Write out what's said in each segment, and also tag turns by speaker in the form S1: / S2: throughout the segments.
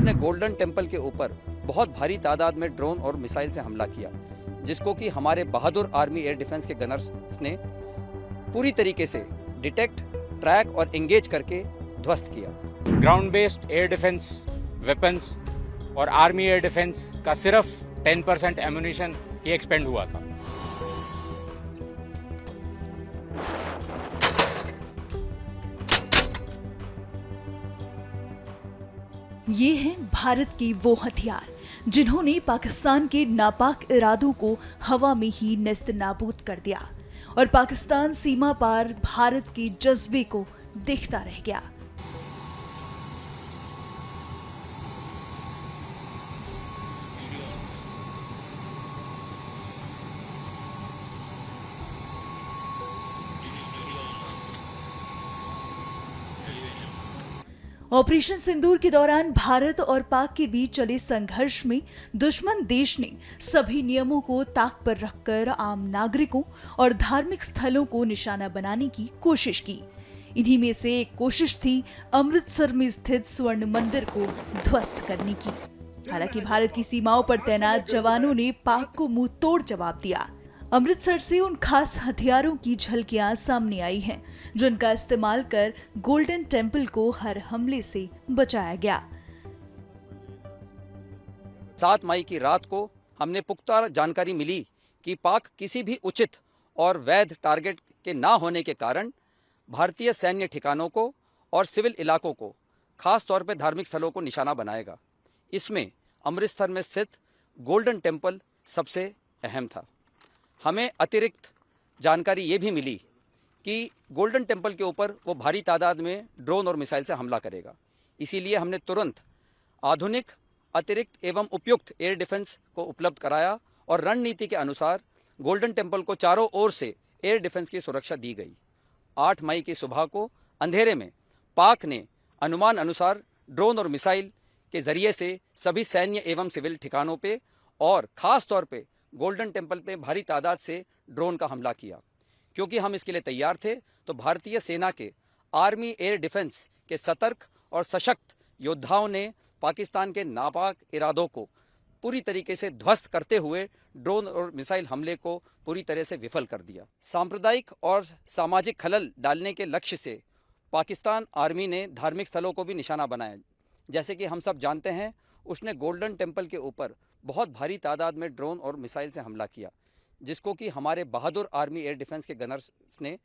S1: उसने golden temple के ऊपर बहुत भारी तादाद में ड्रोन और मिसाइल से हमला किया, जिसको कि हमारे बहादुर आर्मी एयर डिफेंस के गनर्स ने पूरी तरीके से डिटेक्ट, ट्रैक और एंगेज करके ध्वस्त किया।
S2: Ground based air defence weapons और आर्मी एयर डिफेंस का सिर्फ 10% एम्यूनिशन ही एक्सपेंड हुआ था।
S3: ये हैं भारत के वो हथियार जिन्होंने पाकिस्तान के नापाक इरादों को हवा में ही नेस्त नाबूद कर दिया और पाकिस्तान सीमा पार भारत के जज्बे को देखता रह गया। ऑपरेशन सिंदूर के दौरान भारत और पाक के बीच चले संघर्ष में दुश्मन देश ने सभी नियमों को ताक पर रखकर आम नागरिकों और धार्मिक स्थलों को निशाना बनाने की कोशिश की। इन्हीं में से एक कोशिश थी अमृतसर में स्थित स्वर्ण मंदिर को ध्वस्त करने की। हालांकि भारत की सीमाओं पर तैनात जवानों ने पाक को मुंह तोड़ जवाब दिया। अमृतसर से उन खास हथियारों की झलकियां सामने आई हैं जिनका इस्तेमाल कर गोल्डन टेम्पल को हर हमले से बचाया गया।
S1: 7 मई की रात को हमने पुख्ता जानकारी मिली कि पाक किसी भी उचित और वैध टारगेट के ना होने के कारण भारतीय सैन्य ठिकानों को और सिविल इलाकों को, खास तौर पर धार्मिक स्थलों को निशाना बनाएगा। इसमें अमृतसर में स्थित गोल्डन टेम्पल सबसे अहम था। हमें अतिरिक्त जानकारी ये भी मिली कि गोल्डन टेम्पल के ऊपर वो भारी तादाद में ड्रोन और मिसाइल से हमला करेगा। इसीलिए हमने तुरंत आधुनिक, अतिरिक्त एवं उपयुक्त एयर डिफेंस को उपलब्ध कराया और रणनीति के अनुसार गोल्डन टेम्पल को चारों ओर से एयर डिफेंस की सुरक्षा दी गई। 8 मई की सुबह को अंधेरे में पाक ने अनुमान अनुसार ड्रोन और मिसाइल के जरिए से सभी सैन्य एवं सिविल ठिकानों पे और खास तौर पे गोल्डन टेम्पल पे भारी तादाद से ड्रोन का हमला किया। क्योंकि हम इसके लिए तैयार थे, तो भारतीय सेना के आर्मी एयर डिफेंस के सतर्क और सशक्त योद्धाओं ने पाकिस्तान के नापाक इरादों को पूरी तरीके से ध्वस्त करते हुए ड्रोन और मिसाइल हमले को पूरी तरह से विफल कर दिया। सांप्रदायिक और सामाजिक खलल डालने के लक्ष्य से पाकिस्तान आर्मी ने धार्मिक स्थलों को भी निशाना बनाया। जैसे कि हम सब जानते हैं, उसने गोल्डन टेम्पल के ऊपर बहुत भारी तादाद में ड्रोन और मिसाइल से हमला किया, जिसको कि हमारे बहादुर आर्मी एयर डिफेंस के गनर्स ने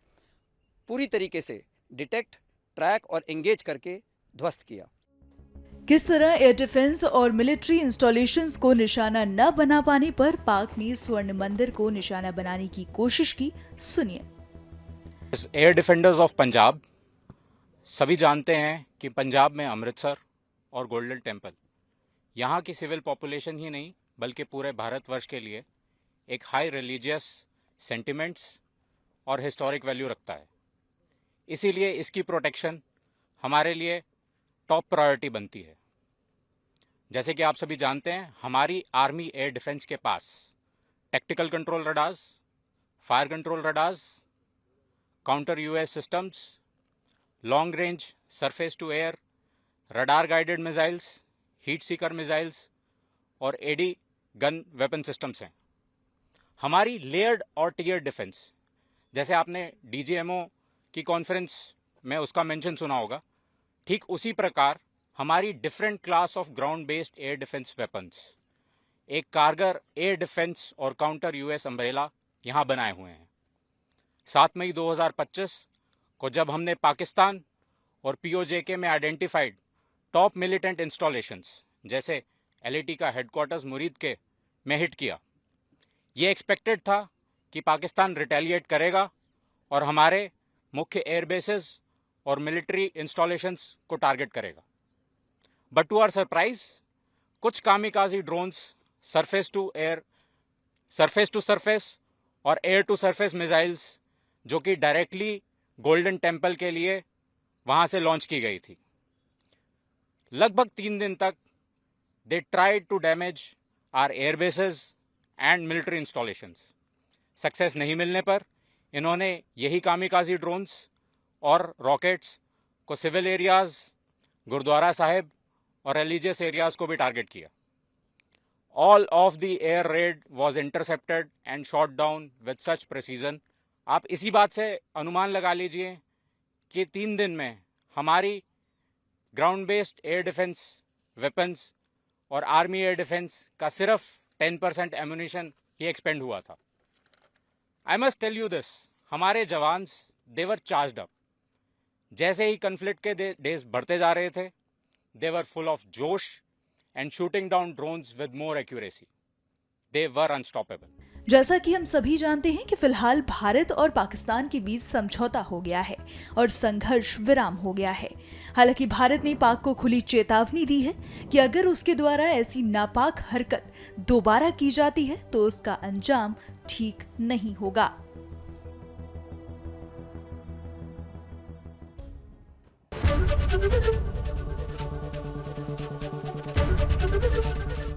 S1: पूरी तरीके से डिटेक्ट, ट्रैक और एंगेज करके ध्वस्त किया।
S3: किस तरह एयर डिफेंस और मिलिट्री इंस्टॉलेशंस को निशाना न बना पाने पर पाक ने स्वर्ण मंदिर को निशाना बनाने की कोशिश की, सुनिए।
S2: एयर डिफेंडर्स ऑफ पंजाब सभी जानते हैं कि पंजाब में अमृतसर और गोल्डन टेम्पल यहाँ की सिविल पॉपुलेशन ही नहीं बल्कि पूरे भारतवर्ष के लिए एक हाई रिलीजियस सेंटिमेंट्स और हिस्टोरिक वैल्यू रखता है। इसीलिए इसकी प्रोटेक्शन हमारे लिए टॉप प्रायोरिटी बनती है। जैसे कि आप सभी जानते हैं, हमारी आर्मी एयर डिफेंस के पास tactical control radars, fire control radars, counter US systems, long range surface to air, radar guided missiles, heat seeker missiles और एडी गन वेपन सिस्टम्स हैं। हमारी लेयर्ड और टियर डिफेंस, जैसे आपने डीजीएमओ की conference में उसका मेंशन सुना होगा, ठीक उसी प्रकार हमारी different class of ground based air defence weapons, एक कारगर एयर डिफेंस और काउंटर यूएस अम्ब्रेला यहाँ बनाए हुए हैं। 7 मई 2025 को जब हमने पाकिस्तान और पीओजेके में आइडेंटिफाइड टॉप मिलिटेंट इंस्टॉलेशंस जैसे एलएटी का हेडक्वार्टर्स मुरीद के में हिट किया, ये एक्सपेक्टेड था कि पाकिस्तान रिटेलिएट करेगा और हमारे मुख्य एयरबेसेस और मिलिट्री इंस्टॉलेशंस को टारगेट करेगा। बट टू आवर सरप्राइज, कुछ kamikaze drones surface to surface और एयर टू सरफेस मिसाइल्स जो कि डायरेक्टली गोल्डन टेम्पल के लिए वहां से लॉन्च की गई थी, लगभग 3 दिन तक they tried to damage our airbases and military installations. Success नहीं मिलने पर इन्होंने यही कामिकाजी ड्रोन्स और रॉकेट्स को सिविल एरियाज, गुरुद्वारा साहिब और रिलीजियस एरियाज को भी टारगेट किया। All of the air raid was intercepted and shot down with such precision. आप इसी बात से अनुमान लगा लीजिए कि 3 दिन में हमारी ground based air defence weapons और आर्मी एयर डिफेंस का सिर्फ 10% एम्यूनिशन ही एक्सपेंड हुआ था। I must tell you this, हमारे जवान्स देवर चार्ज्ड अप। जैसे ही कन्फ्लिक्ट के डेज बढ़ते जा रहे थे, they were full of josh and shooting down drones with more accuracy. They were unstoppable.
S3: जैसा कि हम सभी जानते हैं कि फिलहाल भारत और पाकिस्तान के बीच समझौता हो गया है और संघर्ष विराम हो गया है। हालांकि भारत ने पाक को खुली चेतावनी दी है कि अगर उसके द्वारा ऐसी नापाक हरकत दोबारा की जाती है तो उसका अंजाम ठीक नहीं होगा।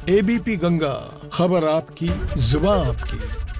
S4: एबीपी गंगा, खबर आपकी, जुबान आपकी।